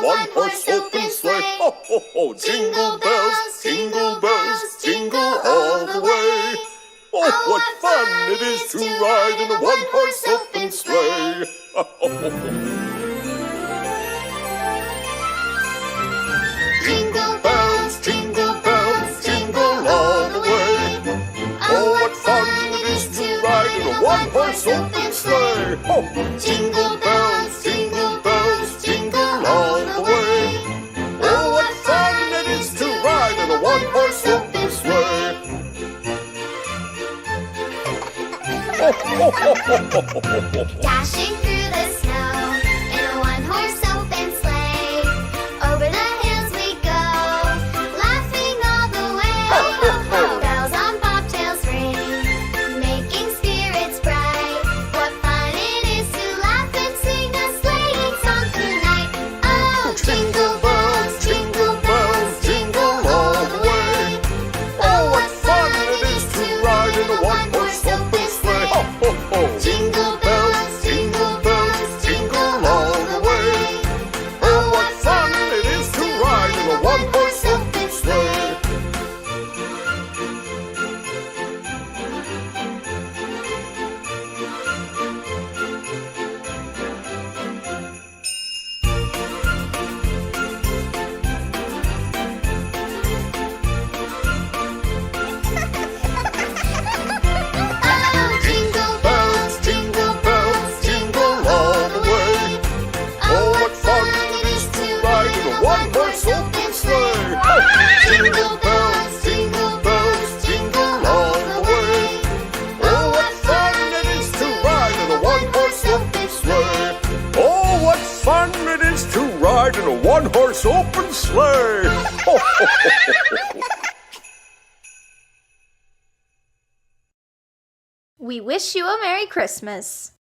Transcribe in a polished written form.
one-horse open sleigh. Ho, ho, ho! Jingle bells, jingle all the way. Oh, what fun it is to ride in a one-horse open sleigh. Ho, ho, ho, ho. Jingle bells, jingle all the way. Oh, what fun it is to ride in a one-horse open sleigh. Oh, jingle bells, jingle all the way. Oh, what fun it is to ride in a one-horse open sleigh. Oh, oh, oh, oh, oh, oh, oh. Dashing through the snow in a one-horse open sleigh. Over the hills we go, laughing all the way. Bells on bobtails ring, making spirits bright. What fun it is to laugh and sing a sleighing song tonight. Oh, jingle bells, jingle all the way. Oh, what fun it is to ride in a one-horse open sleigh. Ho, ho, ho. Jingle bells, Jingle all the way. Oh, what fun it is to ride in a one-horse open sleigh. Oh, jingle bells, Jingle all the way. Oh, what fun it is to ride in a one-horse open sleigh. Oh, jingle bells, jingle all the way. Oh, what fun it is to ride in a one-horse open sleigh. Oh, what fun it is to ride in a one-horse open sleigh. Ho, ho, ho, ho, ho. We wish you a Merry Christmas.